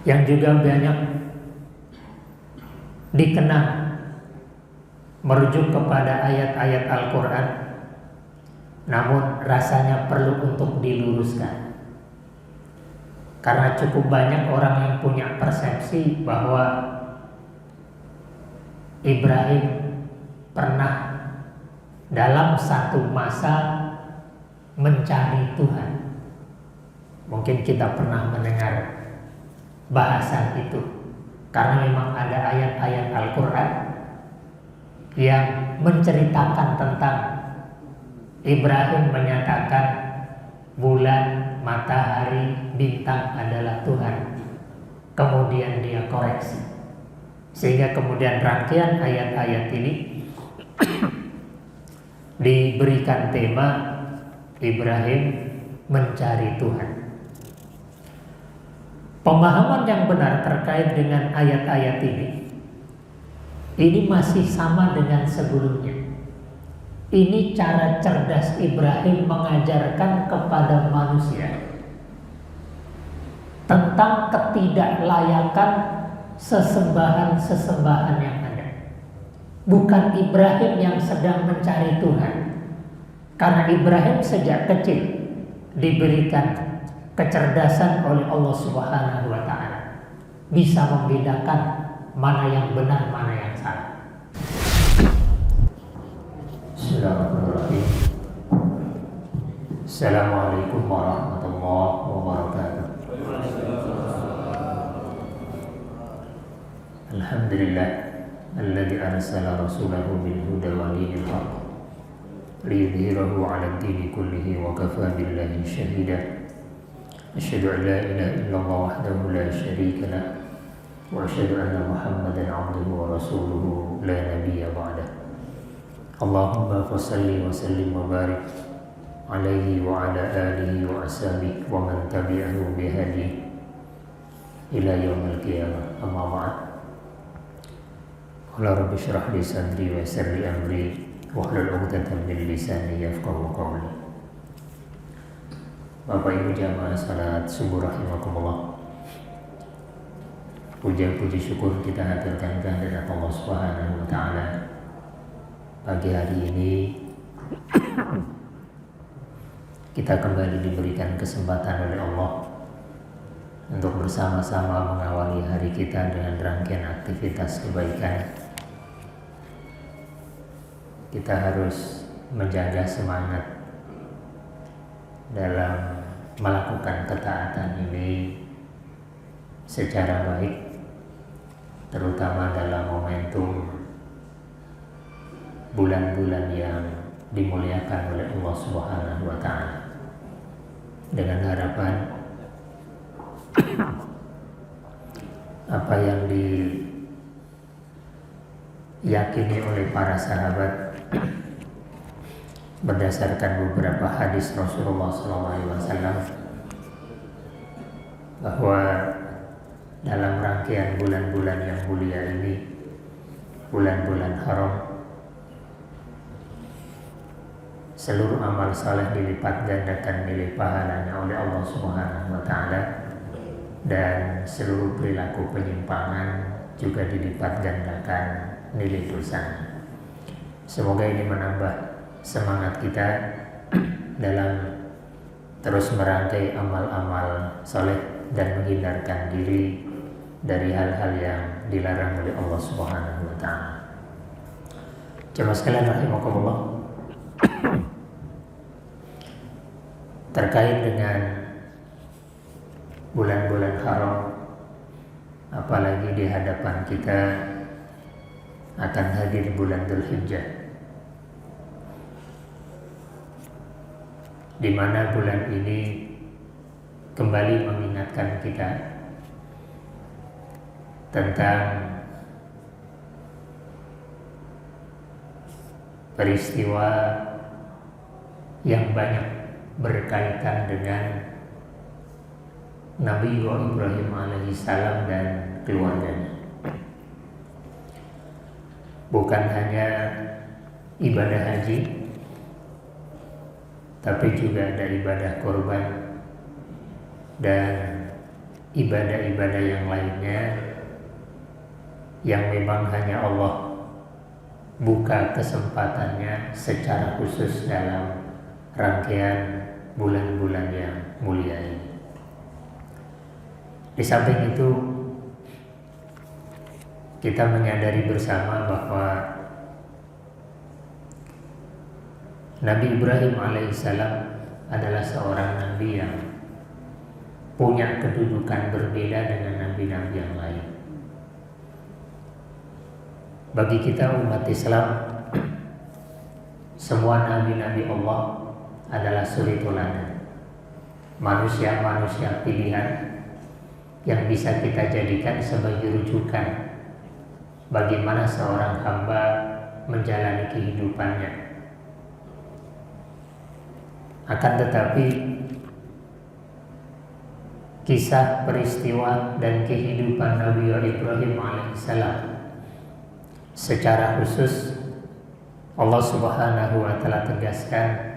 yang juga banyak dikenang merujuk kepada ayat-ayat Al-Quran, namun rasanya perlu untuk diluruskan. Karena cukup banyak orang yang punya persepsi bahwa Ibrahim pernah dalam satu masa mencari Tuhan. Mungkin kita pernah mendengar bahasan itu, karena memang ada ayat-ayat Al-Quran yang menceritakan tentang Ibrahim menyatakan bulan, matahari, bintang adalah Tuhan. Kemudian dia koreksi, sehingga kemudian rangkaian ayat-ayat ini diberikan tema Ibrahim mencari Tuhan. Pemahaman yang benar terkait dengan ayat-ayat ini masih sama dengan sebelumnya. Ini cara cerdas Ibrahim mengajarkan kepada manusia tentang ketidaklayakan sesembahan-sesembahan yang ada. Bukan Ibrahim yang sedang mencari Tuhan, karena Ibrahim sejak kecil diberikan kecerdasan oleh Allah Subhanahu wa Ta'ala, bisa membedakan mana yang benar, mana yang salah. Bismillahirrahmanirrahim. Assalamualaikum warahmatullahi wabarakatuh. Alhamdulillah alladzi arsala rasulahu bil huda wa dinil haqq liyudhhirahu 'ala ad-dini kullihi wa kafaa billahi shahida. Asyhadu an la ilaha illallah wahdahu la syarika lah wa asyhadu anna Muhammadan 'abduhu wa rasuluhu la nabiyya ba'dah. Allahumma fassalli wa sallim wa barik alaihi wa ala alihi wa ashabihi wa man tabi'ahu bihadihi ila yaumil qiyamah. Amma ba'd. Qala rabbi shrah li sadri wa yassir li amri wahlul 'uqdatam min lisani yafqahu qawli. Bapak Ibu jamaah salat subuh rahimakumullah. Puja-puji syukur kita haturkan kehadirat Allah Subhanahu wa Ta'ala. Pagi hari ini kita kembali diberikan kesempatan oleh Allah untuk bersama-sama mengawali hari kita dengan rangkaian aktivitas kebaikan. Kita harus menjaga semangat dalam melakukan ketaatan ini secara baik, terutama dalam momentum bulan-bulan yang dimuliakan oleh Allah Subhanahu wa Ta'ala, dengan harapan apa yang diyakini oleh para sahabat berdasarkan beberapa hadis Rasulullah SAW, bahwa dalam rangkaian bulan-bulan yang mulia ini, bulan-bulan haram, seluruh amal saleh dilipat gandakan nilai pahalanya oleh Allah Subhanahu wa Ta'ala, dan seluruh perilaku penyimpangan juga dilipat gandakan nilai dosanya. Semoga ini menambah semangat kita dalam terus merangkai amal-amal saleh dan menghindarkan diri dari hal-hal yang dilarang oleh Allah Subhanahu wa Ta'ala. Jemaah sekalian rahimakumullah, terkait dengan bulan-bulan haram, apalagi di hadapan kita akan hadir bulan Dzulhijjah, di mana bulan ini kembali mengingatkan kita tentang peristiwa yang banyak berkaitan dengan Nabi Ibrahim alaihissalam dan keluarganya. Bukan hanya ibadah haji, tapi juga ada ibadah kurban dan ibadah-ibadah yang lainnya yang memang hanya Allah buka kesempatannya secara khusus dalam rangkaian bulan-bulan yang mulia ini. Di samping itu, kita menyadari bersama bahwa Nabi Ibrahim alaihissalam adalah seorang nabi yang punya kedudukan berbeda dengan nabi-nabi yang lain. Bagi kita umat Islam, semua nabi-nabi Allah adalah suri teladan, manusia-manusia pilihan yang bisa kita jadikan sebagai rujukan bagaimana seorang hamba menjalani kehidupannya. Akan tetapi kisah, peristiwa, dan kehidupan Nabi Ibrahim alaihissalam secara khusus Allah Subhanahu wa Ta'ala tegaskan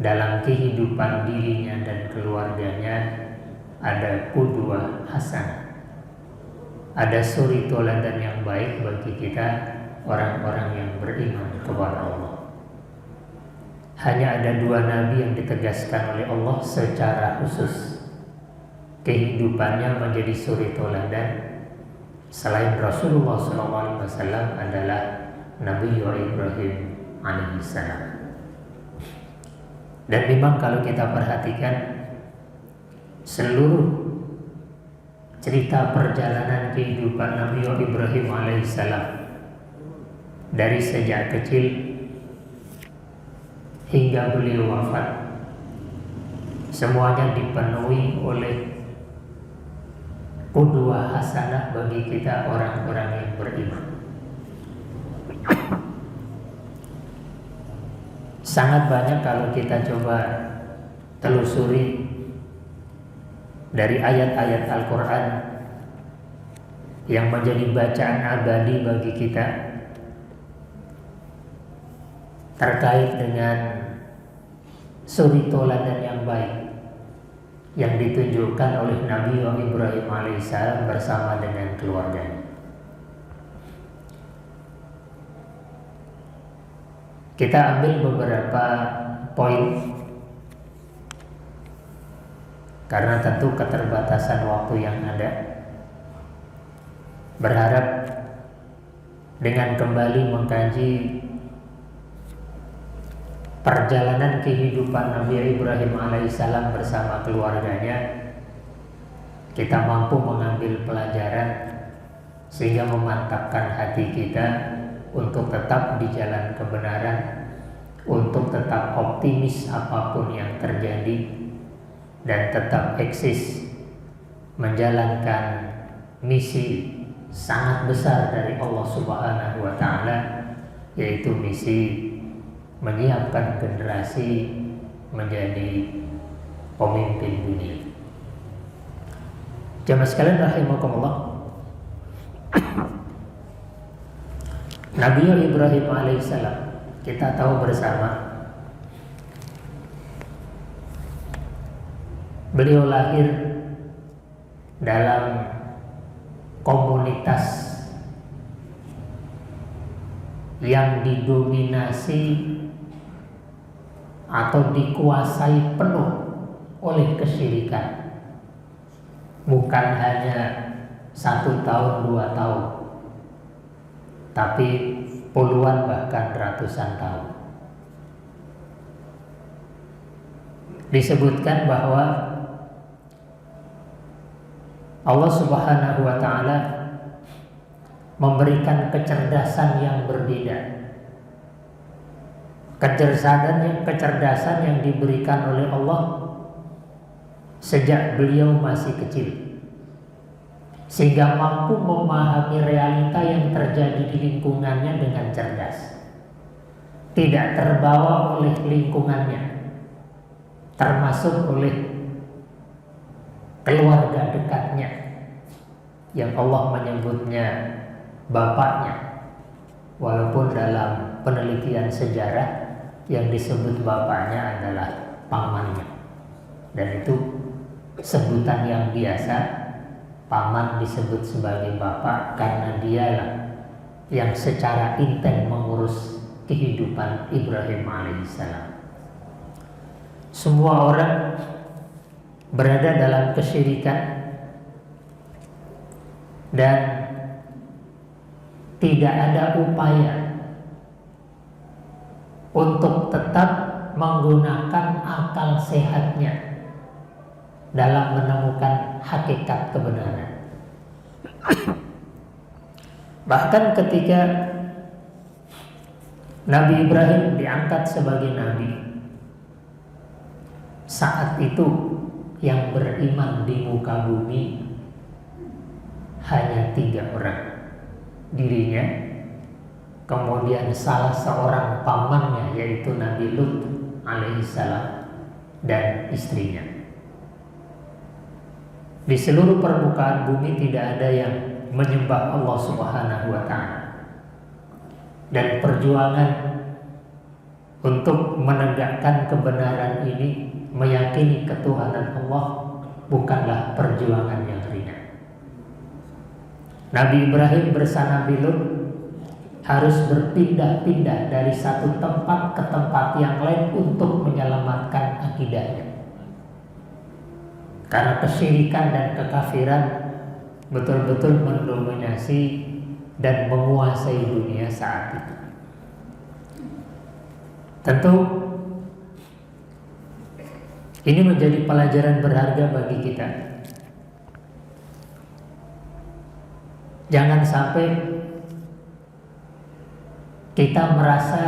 dalam kehidupan dirinya dan keluarganya ada qudwah hasanah, ada suri teladan yang baik bagi kita orang-orang yang beriman kepada Allah. Hanya ada dua nabi yang ditegaskan oleh Allah secara khusus kehidupannya menjadi suri teladan selain Rasulullah SAW adalah Nabi Ibrahim alaihissalam. Dan memang kalau kita perhatikan seluruh cerita perjalanan kehidupan Nabi Ibrahim alaihissalam dari sejak kecil hingga beliau wafat, semuanya dipenuhi oleh qudwah hasanah bagi kita orang-orang yang beriman. Sangat banyak kalau kita coba telusuri dari ayat-ayat Al-Quran yang menjadi bacaan abadi bagi kita terkait dengan suri teladan yang baik yang ditunjukkan oleh Nabi Ibrahim alaihissalam bersama dengan keluarganya. Kita ambil beberapa poin karena tentu keterbatasan waktu yang ada. Berharap dengan kembali mengkaji perjalanan kehidupan Nabi Ibrahim alaihissalam bersama keluarganya, kita mampu mengambil pelajaran sehingga memantapkan hati kita untuk tetap di jalan kebenaran, untuk tetap optimis apapun yang terjadi, dan tetap eksis menjalankan misi sangat besar dari Allah Subhanahu wa Ta'ala, yaitu misi menyiapkan generasi menjadi pemimpin dunia. Jamaah sekalian rahimakumullah, Nabi Ibrahim alaihissalam kita tahu bersama, beliau lahir dalam komunitas yang didominasi atau dikuasai penuh oleh kesyirikan. Bukan hanya 1 tahun 2 tahun, tapi puluhan bahkan ratusan tahun. Disebutkan bahwa Allah Subhanahu wa Ta'ala memberikan kecerdasan yang berbeda. Kecerdasan yang diberikan oleh Allah sejak beliau masih kecil, sehingga mampu memahami realita yang terjadi di lingkungannya dengan cerdas, tidak terbawa oleh lingkungannya, termasuk oleh keluarga dekatnya yang Allah menyebutnya bapaknya, walaupun dalam penelitian sejarah yang disebut bapaknya adalah pamannya, dan itu sebutan yang biasa, paman disebut sebagai bapak karena dialah yang secara intens mengurus kehidupan Ibrahim alaihissalam. Semua orang berada dalam kesyirikan dan tidak ada upaya untuk tetap menggunakan akal sehatnya dalam menemukan hakikat kebenaran. Bahkan ketika Nabi Ibrahim diangkat sebagai nabi, saat itu yang beriman di muka bumi hanya 3 orang, dirinya, kemudian salah seorang pamannya yaitu Nabi Lut alaihissalam dan istrinya. Di seluruh permukaan bumi tidak ada yang menyembah Allah Subhanahu wa ta'ala. Dan perjuangan untuk menegakkan kebenaran ini, meyakini ketuhanan Allah, bukanlah perjuangan yang ringan. Nabi Ibrahim bersama Nabi Lut harus berpindah-pindah dari satu tempat ke tempat yang lain untuk menyelamatkan akidahnya. Karena kesyirikan dan kekafiran betul-betul mendominasi dan menguasai dunia saat itu. Tentu ini menjadi pelajaran berharga bagi kita. Jangan sampai kita merasa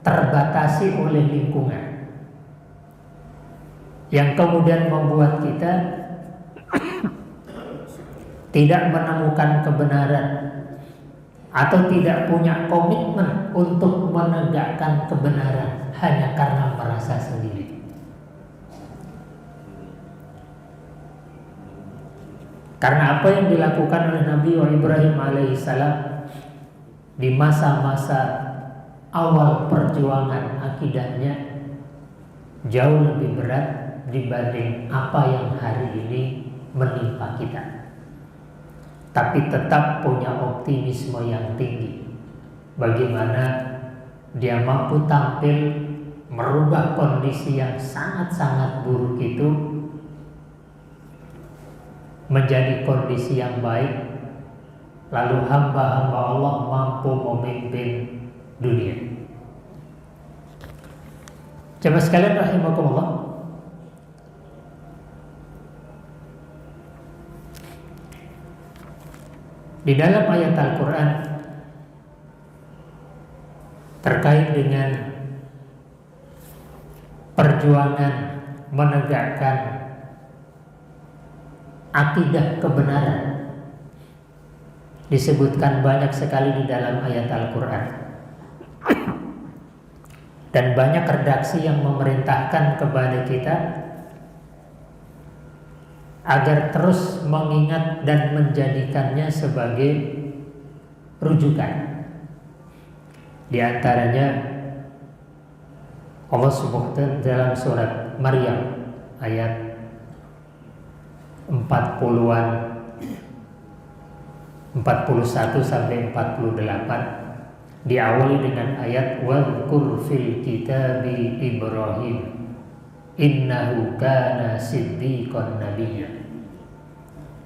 terbatasi oleh lingkungan yang kemudian membuat kita tidak menemukan kebenaran atau tidak punya komitmen untuk menegakkan kebenaran hanya karena merasa sendiri. Karena apa yang dilakukan oleh Nabi Ibrahim alaihissalam di masa-masa awal perjuangan akidahnya jauh lebih berat dibanding apa yang hari ini menimpa kita. Tapi tetap punya optimisme yang tinggi. Bagaimana dia mampu tampil merubah kondisi yang sangat-sangat buruk itu menjadi kondisi yang baik, lalu hamba-hamba Allah mampu memimpin dunia. Jemaah sekalian rahimakumullah, di dalam ayat Al-Quran terkait dengan perjuangan menegakkan akidah kebenaran disebutkan banyak sekali di dalam ayat Al-Quran. Dan banyak redaksi yang memerintahkan kepada kita agar terus mengingat dan menjadikannya sebagai rujukan. Di antaranya Allah Subhanahu wa ta'ala dalam surat Maryam ayat 40-an 41 sampai 48 diawali dengan ayat wadhkur fil kitabi Ibrahim innahu kana siddiqan nabiyya.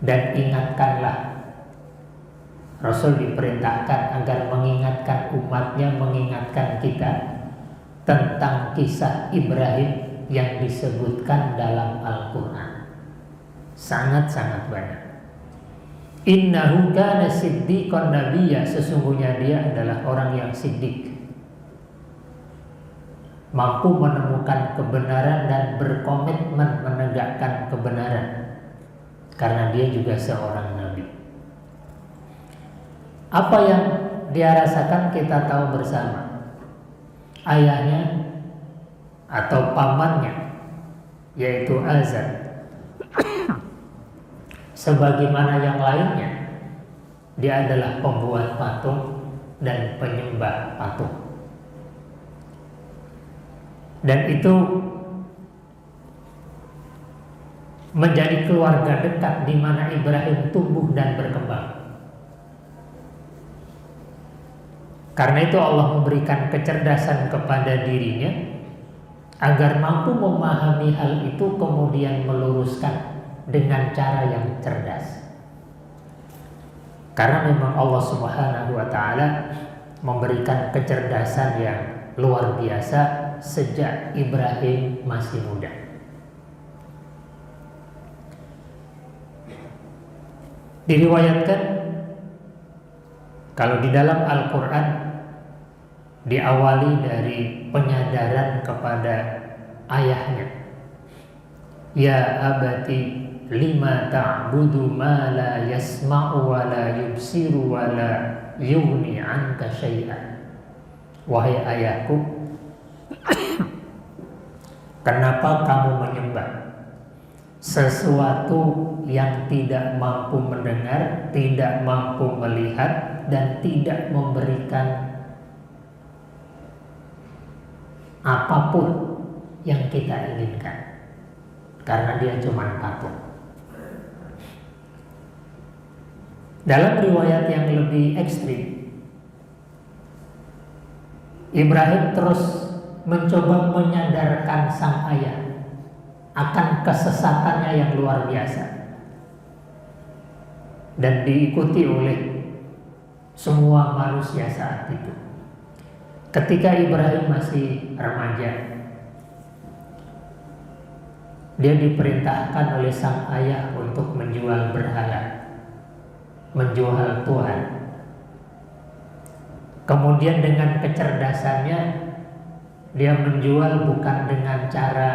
Dan ingatkanlah, Rasul diperintahkan agar mengingatkan umatnya, mengingatkan kita tentang kisah Ibrahim yang disebutkan dalam Al-Quran. Sangat-sangat banyak. Innahu kana siddiqan nabiyya, sesungguhnya dia adalah orang yang siddiq, mampu menemukan kebenaran dan berkomitmen menegakkan kebenaran karena dia juga seorang nabi. Apa yang dia rasakan kita tahu bersama. Ayahnya atau pamannya yaitu Azar sebagaimana yang lainnya, dia adalah pembuat patung dan penyembah patung. Dan itu menjadi keluarga dekat di mana Ibrahim tumbuh dan berkembang. Karena itu Allah memberikan kecerdasan kepada dirinya agar mampu memahami hal itu kemudian meluruskan dengan cara yang cerdas. Karena memang Allah Subhanahu wa taala memberikan kecerdasan yang luar biasa sejak Ibrahim masih muda. Diriwayatkan kalau di dalam Al-Quran diawali dari penyadaran kepada ayahnya. Ya abati lima ta'budu ma la yasma'u wa la yubsiru wa la yughni anka syai'an. Wahai ayahku, kenapa kamu menyembah sesuatu yang tidak mampu mendengar, tidak mampu melihat, dan tidak memberikan apapun yang kita inginkan, karena dia cuma patung. Dalam riwayat yang lebih ekstrim, Ibrahim terus mencoba menyadarkan sang ayah akan kesesatannya yang luar biasa, dan diikuti oleh semua manusia saat itu. Ketika Ibrahim masih remaja, dia diperintahkan oleh sang ayah untuk menjual berhala, menjual Tuhan. Kemudian dengan kecerdasannya dia menjual bukan dengan cara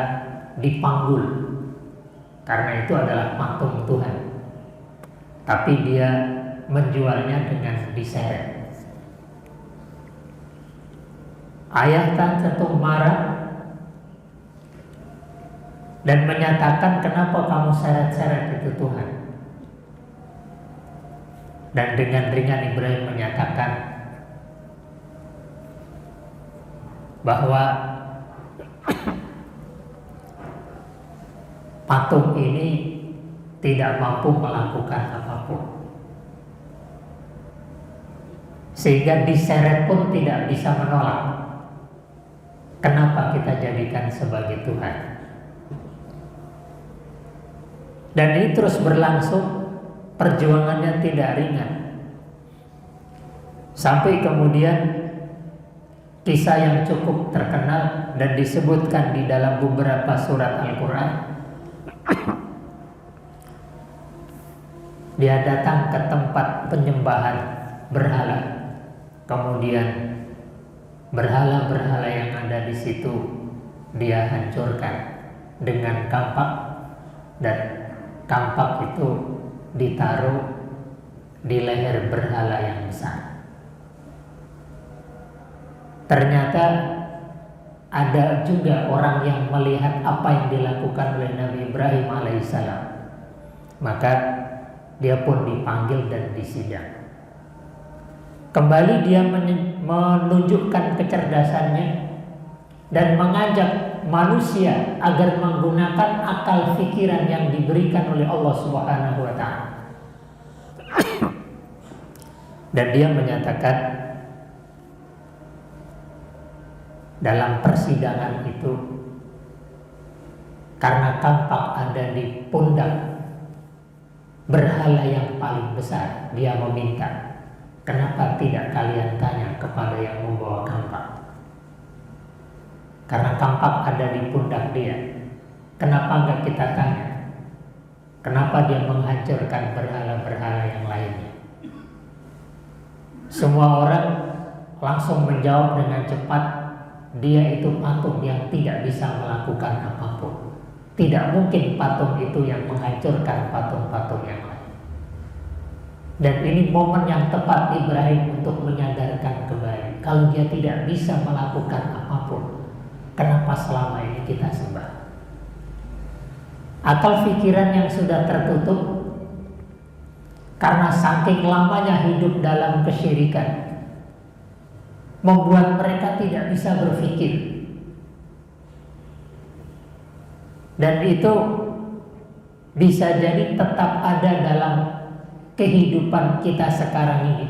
dipanggul, karena itu adalah patung Tuhan, tapi dia menjualnya dengan diseret. Ayah tentu marah dan menyatakan, kenapa kamu seret-seret itu Tuhan? Dan dengan ringan Ibrahim menyatakan bahwa patung ini tidak mampu melakukan apapun, sehingga diseret pun tidak bisa menolak. Kenapa kita jadikan sebagai Tuhan? Dan ini terus berlangsung, perjuangannya tidak ringan, sampai kemudian kisah yang cukup terkenal dan disebutkan di dalam beberapa surat Al-Quran. Dia datang ke tempat penyembahan berhala, kemudian berhala-berhala yang ada di situ dia hancurkan dengan kampak, dan kampak itu ditaruh di leher berhala yang besar. Ternyata ada juga orang yang melihat apa yang dilakukan oleh Nabi Ibrahim alaihissalam. Maka dia pun dipanggil dan disidang. Kembali dia menunjukkan kecerdasannya dan mengajak manusia agar menggunakan akal pikiran yang diberikan oleh Allah Subhanahu wa taala. Dan dia menyatakan dalam persidangan itu, karena tampak ada di pundak berhala yang paling besar, dia meminta, kenapa tidak kalian tanya kepada yang membawa kampak? Karena kampak ada di pundak dia, kenapa enggak kita tanya? Kenapa dia menghancurkan berhala-berhala yang lainnya? Semua orang langsung menjawab dengan cepat, dia itu patung yang tidak bisa melakukan apapun. Tidak mungkin patung itu yang menghancurkan patung-patung yang lain. Dan ini momen yang tepat Ibrahim untuk menyadarkan kembali, kalau dia tidak bisa melakukan apapun, kenapa selama ini kita sembah? Akal pikiran yang sudah tertutup karena saking lamanya hidup dalam kesyirikan membuat mereka tidak bisa berpikir. Dan itu bisa jadi tetap ada dalam kehidupan kita sekarang ini,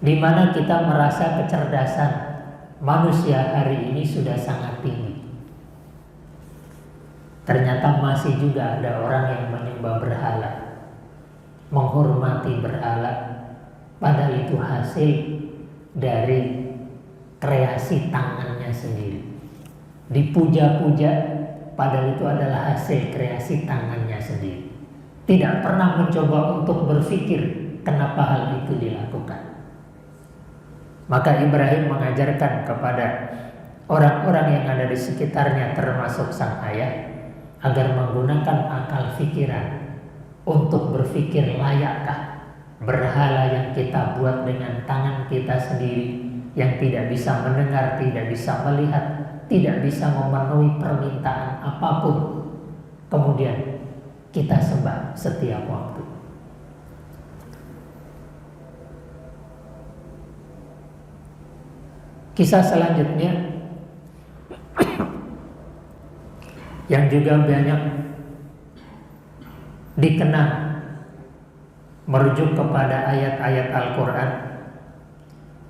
di mana kita merasa kecerdasan manusia hari ini sudah sangat tinggi. Ternyata masih juga ada orang yang menyembah berhala, menghormati berhala, padahal itu hasil dari kreasi tangannya sendiri. Dipuja-puja, padahal itu adalah hasil kreasi tangannya sendiri. Tidak pernah mencoba untuk berpikir kenapa hal itu dilakukan. Maka Ibrahim mengajarkan kepada orang-orang yang ada di sekitarnya, termasuk sang ayah, agar menggunakan akal pikiran untuk berpikir, layakkah berhala yang kita buat dengan tangan kita sendiri, yang tidak bisa mendengar, tidak bisa melihat, tidak bisa memenuhi permintaan apapun, kemudian kita sembah setiap waktu. Kisah selanjutnya yang juga banyak dikenang merujuk kepada ayat-ayat Al-Quran,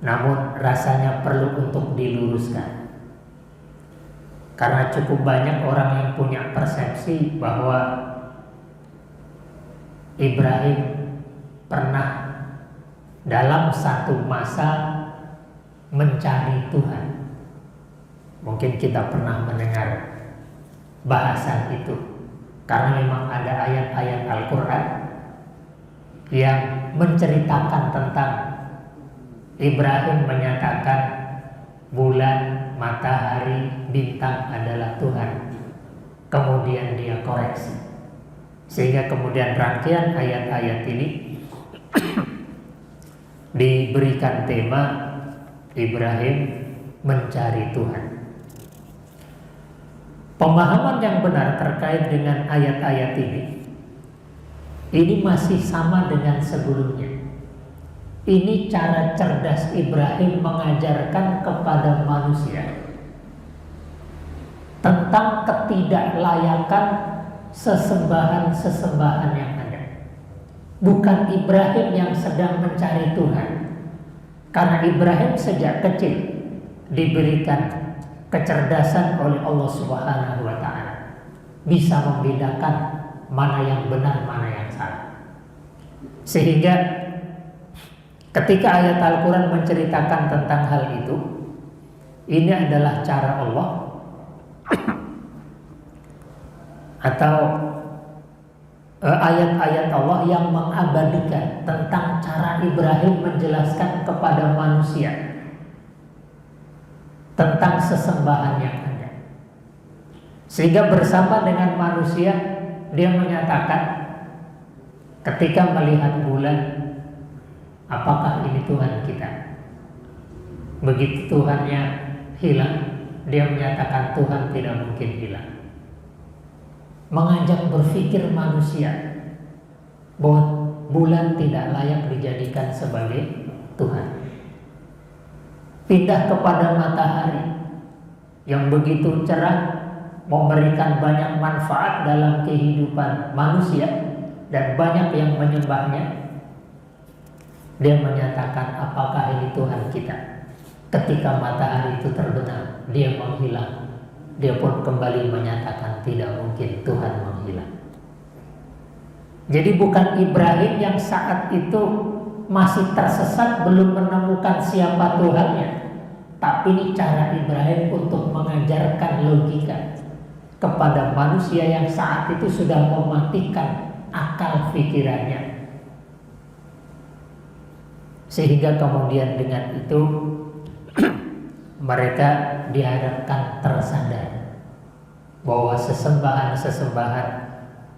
namun rasanya perlu untuk diluruskan, karena cukup banyak orang yang punya persepsi bahwa Ibrahim pernah dalam satu masa mencari Tuhan. Mungkin kita pernah mendengar bahasan itu, karena memang ada ayat-ayat Al-Quran yang menceritakan tentang Ibrahim menyatakan bulan, matahari, bintang adalah Tuhan. Kemudian dia koreksi, sehingga kemudian rangkaian ayat-ayat ini diberikan tema Ibrahim mencari Tuhan. Pemahaman yang benar terkait dengan ayat-ayat ini masih sama dengan sebelumnya. Ini cara cerdas Ibrahim mengajarkan kepada manusia tentang ketidaklayakan sesembahan-sesembahan yang ada. Bukan Ibrahim yang sedang mencari Tuhan, karena Ibrahim sejak kecil diberikan kecerdasan oleh Allah Subhanahu wa Ta'ala, bisa membedakan mana yang benar, mana yang salah. Sehingga ketika ayat Al-Quran menceritakan tentang hal itu, ini adalah cara Allah atau ayat-ayat Allah yang mengabadikan tentang cara Ibrahim menjelaskan kepada manusia tentang sesembahan yang ada. Sehingga bersama dengan manusia dia menyatakan, ketika melihat bulan, apakah ini Tuhan kita? Begitu Tuhannya hilang, dia menyatakan Tuhan tidak mungkin hilang. Mengajak berpikir manusia bahwa bulan tidak layak dijadikan sebagai Tuhan. Pindah kepada matahari yang begitu cerah, memberikan banyak manfaat dalam kehidupan manusia dan banyak yang menyembahnya. Dia menyatakan, apakah ini Tuhan kita? Ketika matahari itu terbenam, dia menghilang. Dia pun kembali menyatakan tidak mungkin Tuhan menghilang. Jadi bukan Ibrahim yang saat itu masih tersesat, belum menemukan siapa Tuhannya, tapi ini cara Ibrahim untuk mengajarkan logika kepada manusia yang saat itu sudah mematikan akal pikirannya, sehingga kemudian dengan itu mereka diharapkan tersadar bahwa sesembahan-sesembahan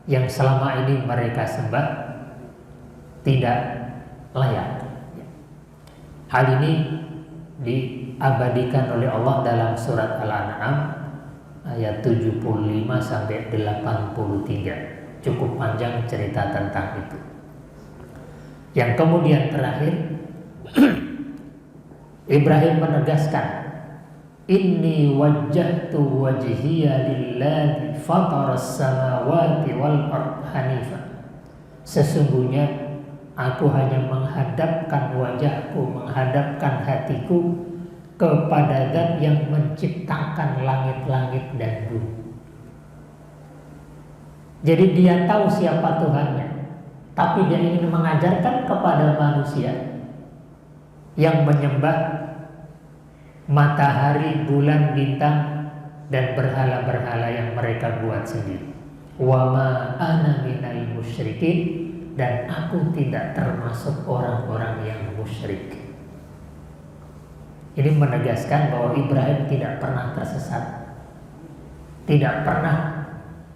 yang selama ini mereka sembah tidak layak. Hal ini diabadikan oleh Allah dalam surat Al-An'am ayat 75 sampai 83. Cukup panjang cerita tentang itu. Yang kemudian terakhir Ibrahim menegaskan Inni wajjahtu wajhiya lillazi fataras samawati wal ard hanifan. Sesungguhnya aku hanya menghadapkan wajahku, menghadapkan hatiku kepada Zat yang menciptakan langit-langit dan bumi. Jadi dia tahu siapa Tuhannya, tapi dia ingin mengajarkan kepada manusia yang menyembah matahari, bulan, bintang, dan berhala-berhala yang mereka buat sendiri. Wa ma ana minal musyrikin, dan aku tidak termasuk orang-orang yang musyrik. Ini menegaskan bahwa Ibrahim tidak pernah tersesat. Tidak pernah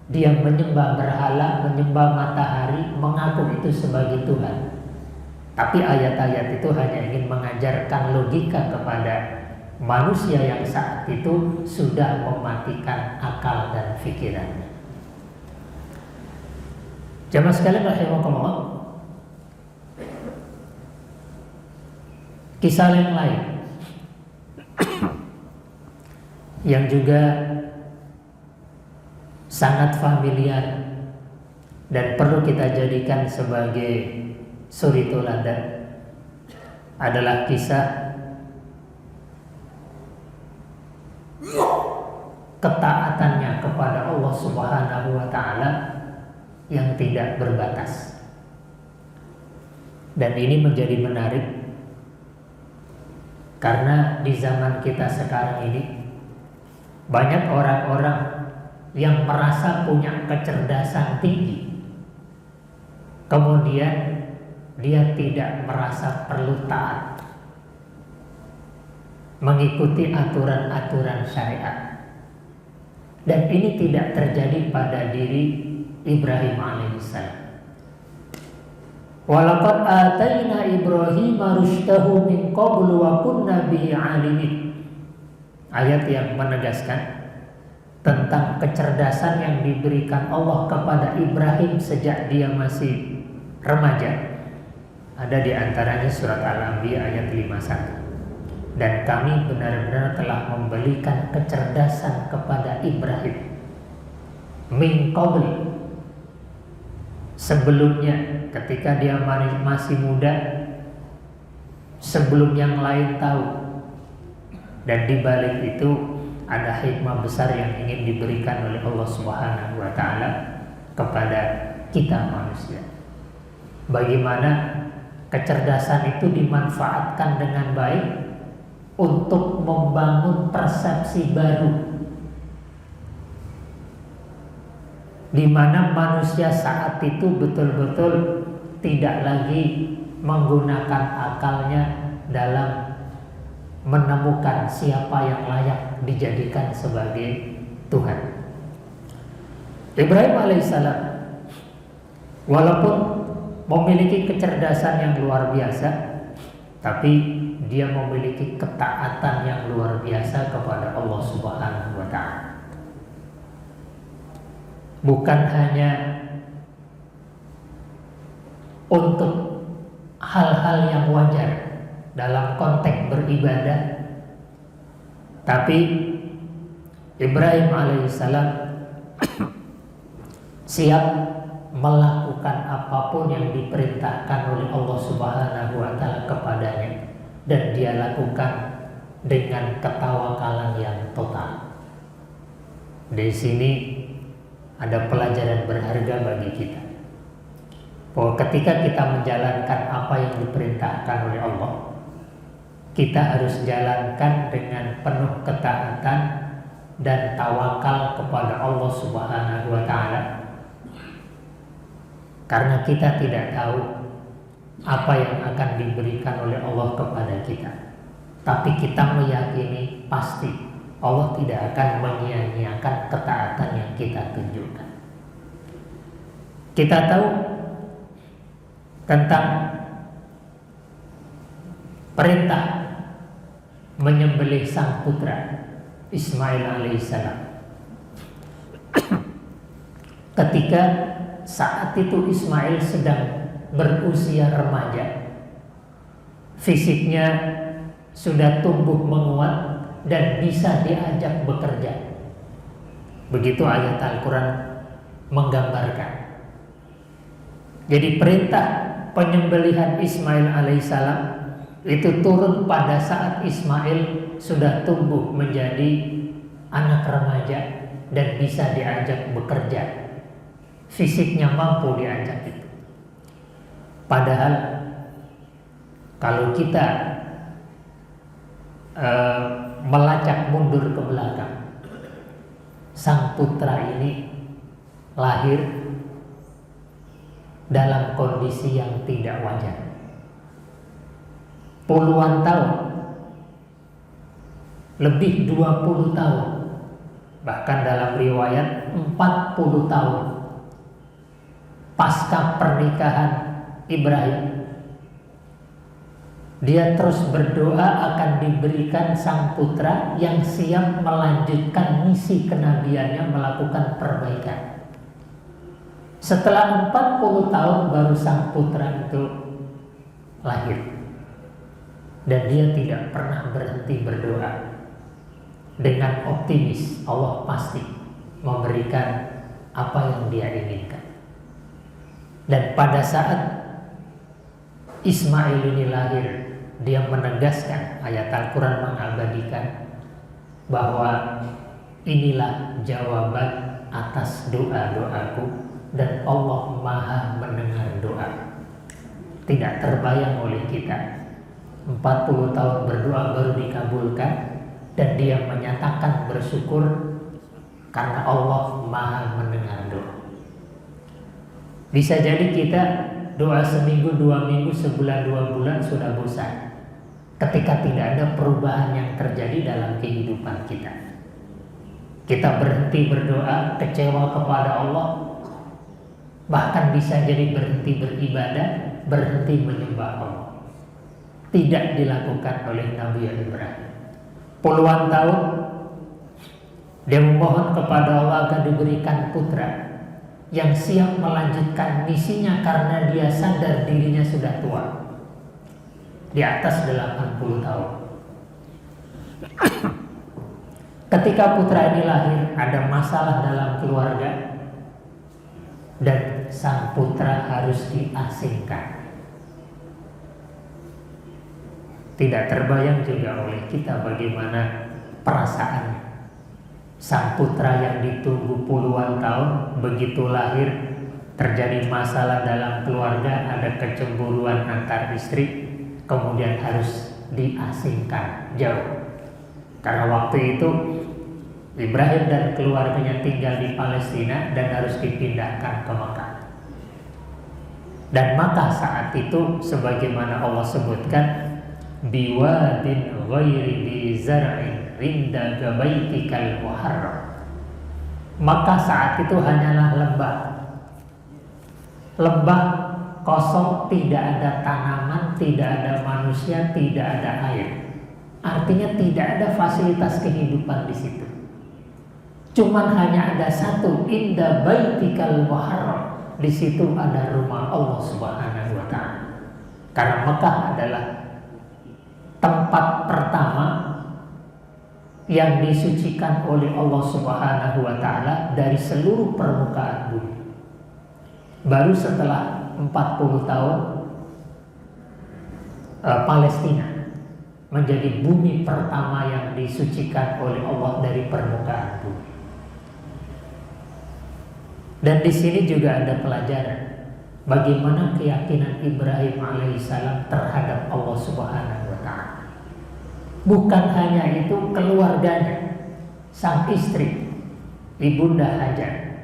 dia menyembah berhala, menyembah matahari, mengaku itu sebagai Tuhan. Tapi ayat-ayat itu hanya ingin mengajarkan logika kepada manusia yang saat itu sudah mematikan akal dan pikirannya. Jamaah sekalian rahimakumullah, kisah yang lain yang juga sangat familiar dan perlu kita jadikan sebagai suri teladan adalah kisah ketaatannya kepada Allah Subhanahu wa Ta'ala yang tidak berbatas. Dan ini menjadi menarik karena di zaman kita sekarang ini banyak orang-orang yang merasa punya kecerdasan tinggi, kemudian dia tidak merasa perlu taat mengikuti aturan-aturan syariat. Dan ini tidak terjadi pada diri Ibrahim alaihissalam. Walaqad ataina Ibrahim rusydahu min qablu wa kunna bihi alimin. Ayat yang menegaskan tentang kecerdasan yang diberikan Allah kepada Ibrahim sejak dia masih remaja. Ada di antaranya surat Al-Anbiya ayat 51. Dan kami benar-benar telah memberikan kecerdasan kepada Ibrahim min qabl, sebelumnya ketika dia masih muda, sebelum yang lain tahu. Dan di balik itu ada hikmah besar yang ingin diberikan oleh Allah Subhanahu wa Ta'ala kepada kita manusia. Bagaimana kecerdasan itu dimanfaatkan dengan baik untuk membangun persepsi baru, di mana manusia saat itu betul-betul tidak lagi menggunakan akalnya dalam menemukan siapa yang layak dijadikan sebagai Tuhan. Ibrahim alaihissalam walaupun memiliki kecerdasan yang luar biasa, tapi dia memiliki ketaatan yang luar biasa kepada Allah Subhanahu wa Ta'ala. Bukan hanya untuk hal-hal yang wajar dalam konteks beribadah, tapi Ibrahim alaihissalam siap melakukan apapun yang diperintahkan oleh Allah Subhanahu wa Ta'ala kepadanya, dan dia lakukan dengan ketawakalan yang total. Di sini ada pelajaran berharga bagi kita, bahwa ketika kita menjalankan apa yang diperintahkan oleh Allah, kita harus jalankan dengan penuh ketaatan dan tawakal kepada Allah Subhanahu wa Ta'ala. Karena kita tidak tahu apa yang akan diberikan oleh Allah kepada kita, tapi kita meyakini pasti Allah tidak akan menyia-nyiakan ketaatan yang kita tunjukkan. Kita tahu tentang perintah menyembelih sang putra Ismail alaihissalam. Ketika saat itu Ismail sedang berusia remaja, fisiknya sudah tumbuh menguat, dan bisa diajak bekerja. Begitu ayat Al-Quran menggambarkan. Jadi perintah penyembelihan Ismail alaihissalam itu turun pada saat Ismail sudah tumbuh menjadi anak remaja dan bisa diajak bekerja. Fisiknya mampu diajak itu. Padahal kalau kita melacak mundur ke belakang, sang putra ini lahir dalam kondisi yang tidak wajar. Puluhan tahun, lebih 20 tahun, bahkan dalam riwayat 40 tahun pasca pernikahan Ibrahim, dia terus berdoa akan diberikan sang putra yang siap melanjutkan misi kenabiannya, melakukan perbaikan. Setelah 40 tahun baru sang putra itu lahir. Dan dia tidak pernah berhenti berdoa. Dengan optimis Allah pasti memberikan apa yang dia inginkan. Dan pada saat Ismail ini lahir, dia menegaskan, ayat Al-Quran mengabadikan bahwa inilah jawaban atas doa-doaku dan Allah Maha mendengar doa. Tidak terbayang oleh kita 40 tahun berdoa baru dikabulkan, dan dia menyatakan bersyukur karena Allah Maha mendengar doa. Bisa jadi kita doa seminggu, 2 minggu, sebulan, 2 bulan sudah bosan ketika tidak ada perubahan yang terjadi dalam kehidupan kita. Kita berhenti berdoa, kecewa kepada Allah, bahkan bisa jadi berhenti beribadah, berhenti menyembah Allah. Tidak dilakukan oleh Nabi Ibrahim. Puluhan tahun dia memohon kepada Allah agar diberikan putra yang siap melanjutkan misinya karena dia sadar dirinya sudah tua, di atas 80 tahun. Ketika putra ini lahir, ada masalah dalam keluarga dan sang putra harus diasingkan. Tidak terbayang juga oleh kita bagaimana perasaan sang putra yang ditunggu puluhan tahun. Begitu lahir, terjadi masalah dalam keluarga, ada kecemburuan antar istri, kemudian harus diasingkan jauh. Karena waktu itu Ibrahim dan keluarganya tinggal di Palestina dan harus dipindahkan ke Makkah. Dan maka saat itu sebagaimana Allah sebutkan, biwadin ghairi di zar'in rinda baitikal muharram. Maka saat itu hanyalah lembah kosong, tidak ada tanaman, tidak ada manusia, tidak ada air. Artinya tidak ada fasilitas kehidupan di situ. Cuman hanya ada satu, inda baitikal muharram. Di situ ada rumah Allah Subhanahu wa taala. Karena Mekah adalah tempat pertama yang disucikan oleh Allah Subhanahu wa taala dari seluruh permukaan bumi. Baru setelah 40 tahun Palestina menjadi bumi pertama yang disucikan oleh Allah dari permukaan bumi. Dan di sini juga ada pelajaran bagaimana keyakinan Ibrahim alaihissalam terhadap Allah Subhanahu wa taala. Bukan hanya itu, keluarganya, sang istri, Ibunda Hajar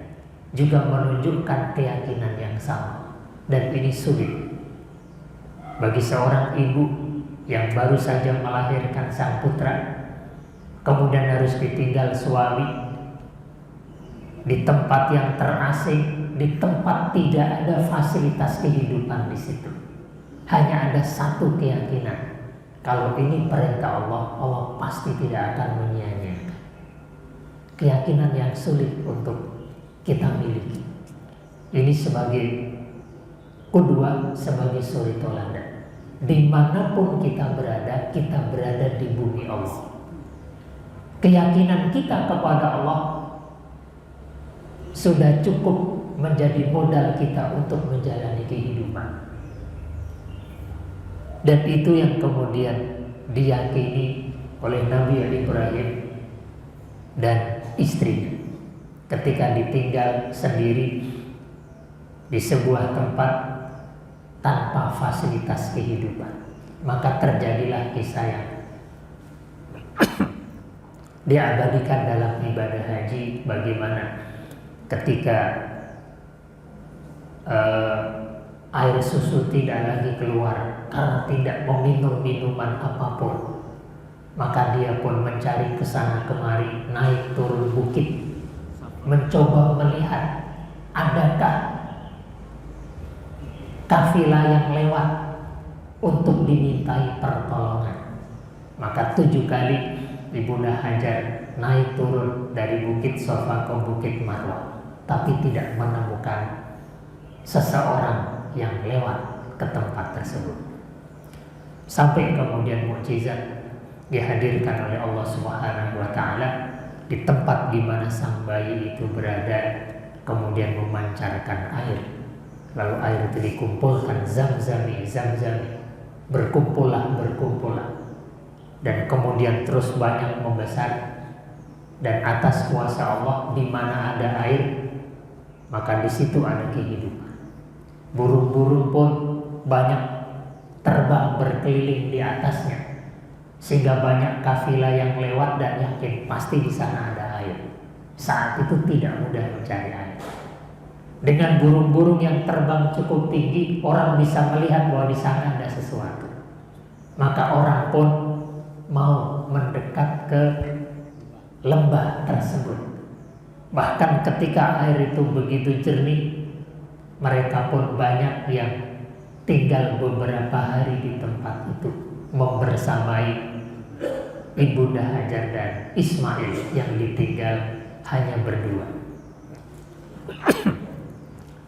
juga menunjukkan keyakinan yang sama. Dan ini sulit bagi seorang ibu yang baru saja melahirkan sang putra, kemudian harus ditinggal suami di tempat yang terasing, di tempat tidak ada fasilitas kehidupan di situ. Hanya ada satu keyakinan, kalau ini perintah Allah, Allah pasti tidak akan menyia-nyiakan. Keyakinan yang sulit untuk kita miliki. Ini sebagai kedua, sebagai suri teladan. Dimanapun kita berada di bumi Allah. keyakinan kita kepada Allah sudah cukup menjadi modal kita untuk menjalani kehidupan. Dan itu yang kemudian diyakini oleh Nabi Ibrahim dan istrinya ketika ditinggal sendiri di sebuah tempat tanpa fasilitas kehidupan. Maka terjadilah kisah yang diabadikan dalam ibadah haji, bagaimana ketika air susu tidak lagi keluar karena tidak meminum minuman apapun, maka dia pun mencari kesana kemari, naik turun bukit, mencoba melihat adakah kafilah yang lewat untuk dimintai pertolongan. Maka 7 kali Ibunda Hajar naik turun dari Bukit Sofa ke Bukit Marwah, tapi tidak menemukan seseorang yang lewat ke tempat tersebut. Sampai kemudian mukjizat dihadirkan oleh Allah Subhanahu wa Ta'ala di tempat di mana sang bayi itu berada, kemudian memancarkan air. Lalu air itu dikumpulkan, zamzami, berkumpullah, dan kemudian terus banyak membesar. Dan atas kuasa Allah, di mana ada air, maka di situ ada kehidupan. Burung-burung pun banyak terbang berkeliling di atasnya, sehingga banyak kafilah yang lewat dan yakin pasti di sana ada air. Saat itu tidak mudah mencari air. Dengan burung-burung yang terbang cukup tinggi, orang bisa melihat bahwa di sana ada sesuatu. Maka orang pun mau mendekat ke lembah tersebut. Bahkan ketika air itu begitu jernih, mereka pun banyak yang tinggal beberapa hari di tempat itu, membersamai Ibunda Hajar dan Ismail yang ditinggal hanya berdua.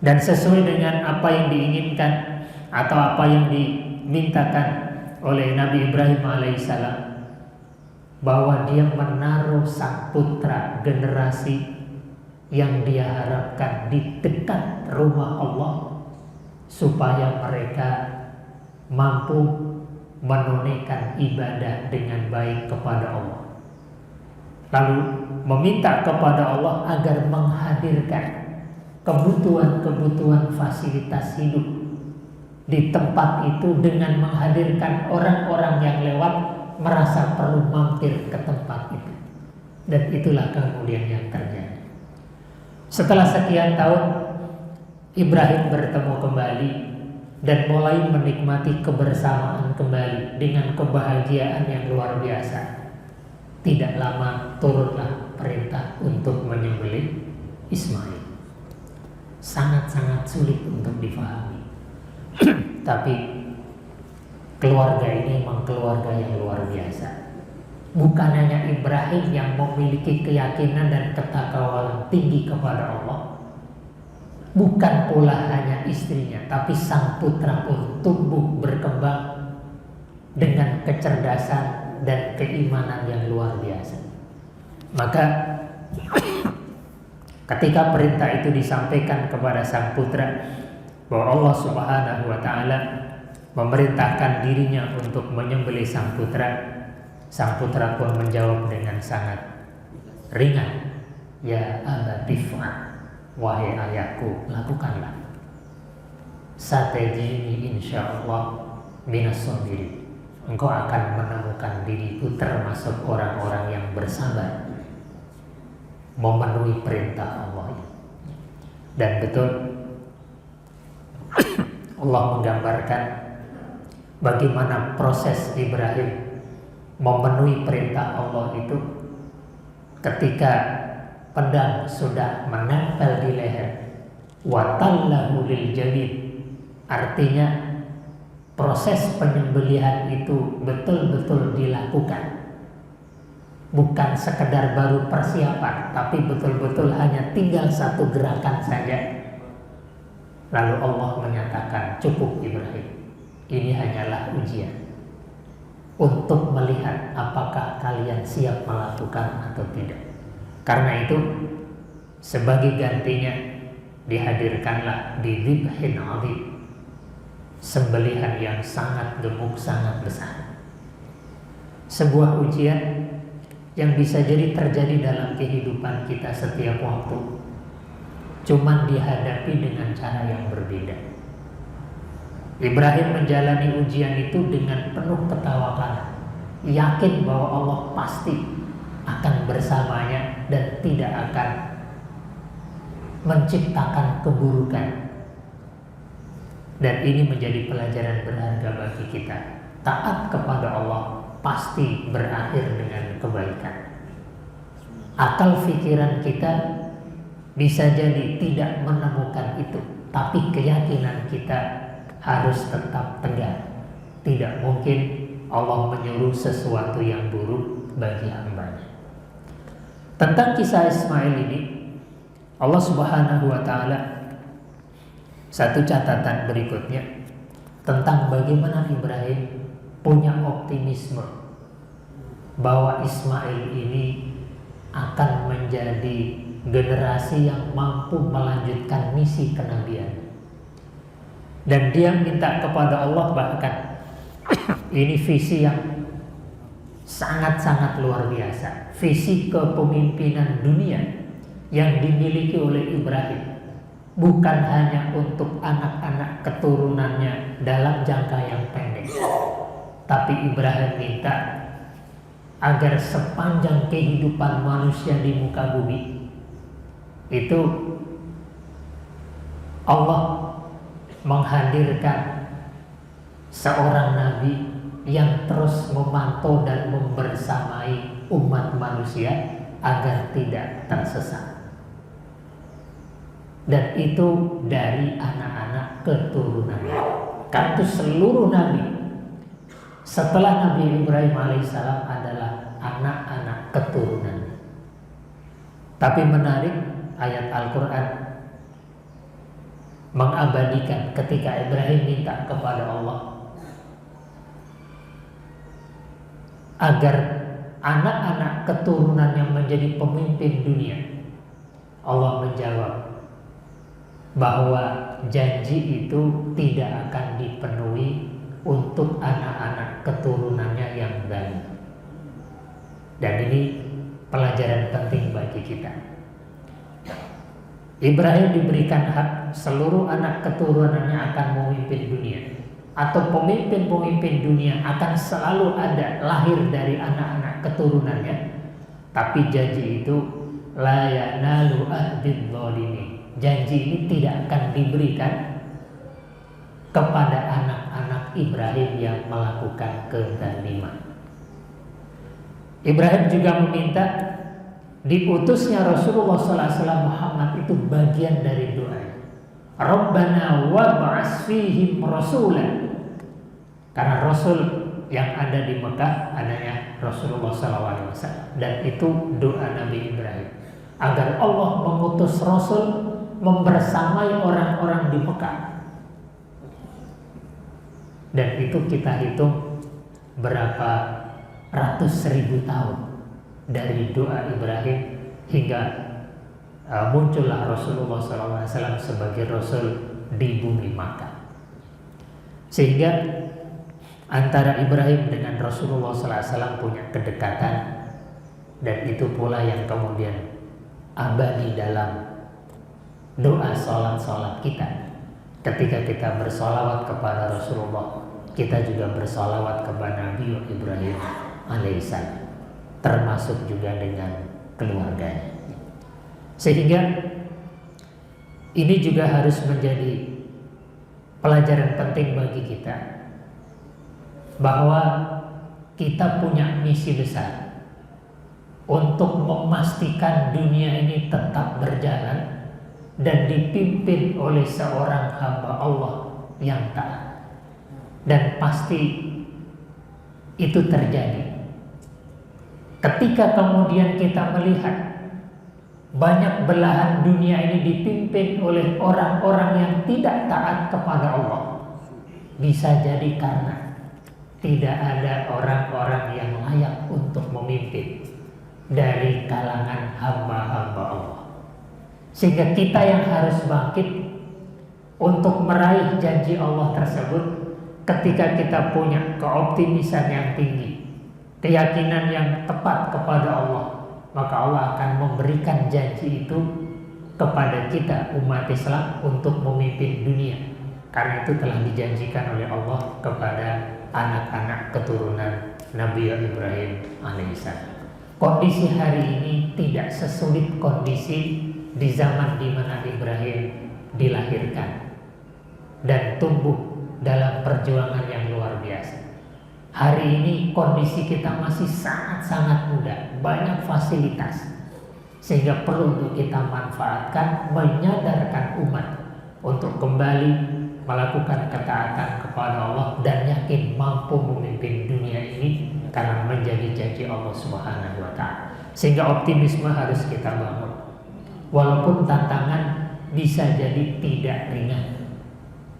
Dan sesuai dengan apa yang diinginkan atau apa yang dimintakan oleh Nabi Ibrahim alaihissalam, bahwa dia menaruh sang putra generasi yang dia harapkan di dekat rumah Allah, supaya mereka mampu menunaikan ibadah dengan baik kepada Allah. Lalu meminta kepada Allah agar menghadirkan kebutuhan-kebutuhan fasilitas hidup di tempat itu, dengan menghadirkan orang-orang yang lewat merasa perlu mampir ke tempat itu. Dan itulah kemudian yang terjadi. Setelah sekian tahun, Ibrahim bertemu kembali dan mulai menikmati kebersamaan kembali dengan kebahagiaan yang luar biasa. Tidak lama turunlah perintah untuk menyembelih Ismail. Sangat-sangat sulit untuk difahami. Tapi keluarga ini memang keluarga yang luar biasa. Bukan hanya Ibrahim yang memiliki keyakinan dan ketakwaan tinggi kepada Allah, bukan pula hanya istrinya, tapi sang putra pun tumbuh berkembang dengan kecerdasan dan keimanan yang luar biasa. Maka ketika perintah itu disampaikan kepada sang putra bahwa Allah Subhanahu wa Ta'ala memerintahkan dirinya untuk menyembelih sang putra pun menjawab dengan sangat ringan, ya abatif'a, wahai ayahku, lakukanlah. Satajini insyaallah minas sabirin. Engkau akan menemukan diriku termasuk orang-orang yang bersabar memenuhi perintah Allah. Dan betul Allah menggambarkan bagaimana proses Ibrahim memenuhi perintah Allah itu ketika pedang sudah menempel di leher, wa tallahu lil jabin. Artinya proses penyembelihan itu betul-betul dilakukan, bukan sekedar baru persiapan, tapi betul-betul hanya tinggal satu gerakan saja. Lalu Allah menyatakan, cukup Ibrahim, ini hanyalah ujian. untuk melihat apakah kalian siap melakukan atau tidak. Karena itu sebagai gantinya dihadirkanlah di dzibhin adzim, sembelihan yang sangat gemuk, sangat besar. Sebuah ujian yang bisa jadi terjadi dalam kehidupan kita setiap waktu, cuman dihadapi dengan cara yang berbeda. Ibrahim menjalani ujian itu dengan penuh ketawakalan, yakin bahwa Allah pasti akan bersamanya dan tidak akan menciptakan keburukan. Dan ini menjadi pelajaran berharga bagi kita. Taat kepada Allah pasti berakhir dengan kebaikan. Akal pikiran kita bisa jadi tidak menemukan itu, tapi keyakinan kita harus tetap tegak. Tidak mungkin Allah menyuruh sesuatu yang buruk bagi hambanya. Tentang kisah Ismail ini, Allah Subhanahu wa ta'ala, satu catatan berikutnya tentang bagaimana Ibrahim punya optimisme bahwa Ismail ini akan menjadi generasi yang mampu melanjutkan misi kenabian. Dan dia minta kepada Allah, bahkan ini visi yang sangat-sangat luar biasa, visi kepemimpinan dunia yang dimiliki oleh Ibrahim, bukan hanya untuk anak-anak keturunannya dalam jangka yang pendek, tapi Ibrahim minta agar sepanjang kehidupan manusia di muka bumi itu Allah menghadirkan seorang nabi yang terus memantau dan membersamai umat manusia agar tidak tersesat. Dan itu dari anak-anak keturunannya. Karena itu seluruh nabi setelah Nabi Ibrahim alaihissalam adalah anak-anak keturunannya. Tapi menarik, ayat Al-Quran mengabadikan ketika Ibrahim minta kepada Allah agar anak-anak keturunan yang menjadi pemimpin dunia, Allah menjawab bahwa janji itu tidak akan dipenuhi untuk anak-anak keturunannya yang zalim. Dan ini pelajaran penting bagi kita. Ibrahim diberikan hak seluruh anak keturunannya akan memimpin dunia, atau pemimpin-pemimpin dunia akan selalu ada lahir dari anak-anak keturunannya. Tapi janji itu la yanalu ahdid zalimin, janji ini tidak akan diberikan kepada anak-anak Ibrahim yang melakukan kezaliman. Ibrahim juga meminta diutusnya Rasulullah SAW Muhammad itu bagian dari doa. Rabbana wab'ats fihim rasulan. Karena Rasul yang ada di Mekah adanya Rasulullah SAW, dan itu doa Nabi Ibrahim agar Allah mengutus Rasul membersamai orang-orang di Mekah. Dan itu kita hitung berapa ratus ribu tahun dari doa Ibrahim hingga muncullah Rasulullah SAW sebagai Rasul di bumi Makkah. Sehingga antara Ibrahim dengan Rasulullah SAW punya kedekatan, dan itu pula yang kemudian abadi dalam doa sholat kita. Ketika kita bersolawat kepada Rasulullah, kita juga bersolawat kepada Nabi Ibrahim alaihissalam, termasuk juga dengan keluarganya. Sehingga ini juga harus menjadi pelajaran penting bagi kita, bahwa kita punya misi besar untuk memastikan dunia ini tetap berjalan dan dipimpin oleh seorang hamba Allah yang taat. Dan pasti itu terjadi ketika kemudian kita melihat banyak belahan dunia ini dipimpin oleh orang-orang yang tidak taat kepada Allah. Bisa jadi karena tidak ada orang-orang yang layak untuk memimpin dari kalangan hamba-hamba Allah. Sehingga kita yang harus bangkit untuk meraih janji Allah tersebut ketika kita punya keoptimisan yang tinggi, keyakinan yang tepat kepada Allah, maka Allah akan memberikan janji itu kepada kita umat Islam untuk memimpin dunia. Karena itu telah dijanjikan oleh Allah kepada anak-anak keturunan Nabi Ibrahim alaihissalam. Kondisi hari ini tidak sesulit kondisi di zaman di mana Ibrahim dilahirkan dan tumbuh dalam perjuangan yang luar biasa. Hari ini kondisi kita masih sangat-sangat mudah, banyak fasilitas, sehingga perlu untuk kita manfaatkan, menyadarkan umat untuk kembali melakukan ketaatan kepada Allah dan yakin mampu memimpin dunia ini karena menjadi janji Allah Subhanahu wa Ta'ala. Sehingga optimisme harus kita bangun. Walaupun tantangan bisa jadi tidak ringan,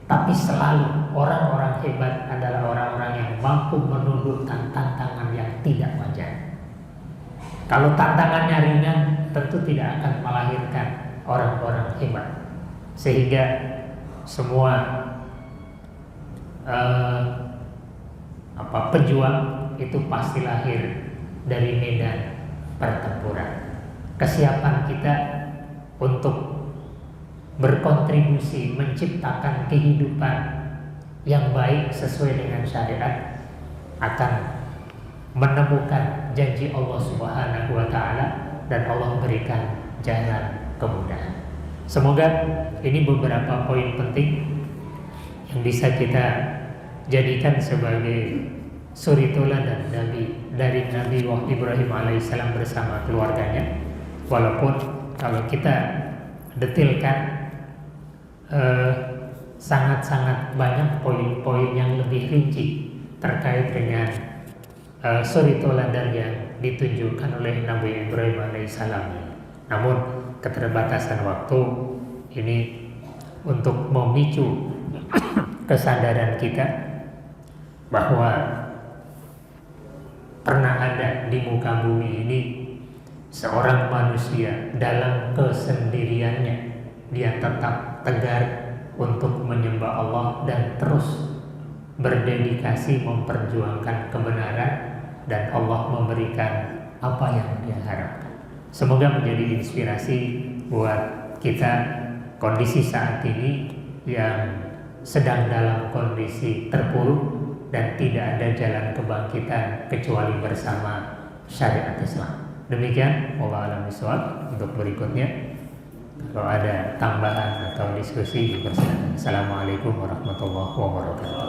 tapi selalu orang-orang hebat adalah orang-orang yang mampu menundukkan tantangan yang tidak wajar. Kalau tantangannya ringan, tentu tidak akan melahirkan orang-orang hebat. Sehingga semua pejuang itu pasti lahir dari medan pertempuran. Kesiapan kita untuk berkontribusi menciptakan kehidupan yang baik sesuai dengan syariat akan menemukan janji Allah Subhanahu wa Ta'ala dan Allah berikan jalan kemudahan. Semoga ini beberapa poin penting yang bisa kita jadikan sebagai suri teladan dari Nabi Ibrahim alaihissalam bersama keluarganya. Walaupun kalau kita detilkan sangat-sangat banyak poin-poin yang lebih rinci terkait dengan suri teladan yang ditunjukkan oleh Nabi Ibrahim alaihissalam. Namun keterbatasan waktu ini untuk memicu kesadaran kita bahwa pernah ada di muka bumi ini seorang manusia dalam kesendiriannya dia tetap tegar untuk menyembah Allah dan terus berdedikasi memperjuangkan kebenaran dan Allah memberikan apa yang dia harapkan. Semoga menjadi inspirasi buat kita kondisi saat ini yang sedang dalam kondisi terpuruk dan tidak ada jalan kebangkitan kecuali bersama syariat Islam. Demikian, wallahu a'lam bishawab. Untuk berikutnya, kalau ada tambahan atau diskusi, dipersilakan. Assalamualaikum warahmatullahi wabarakatuh.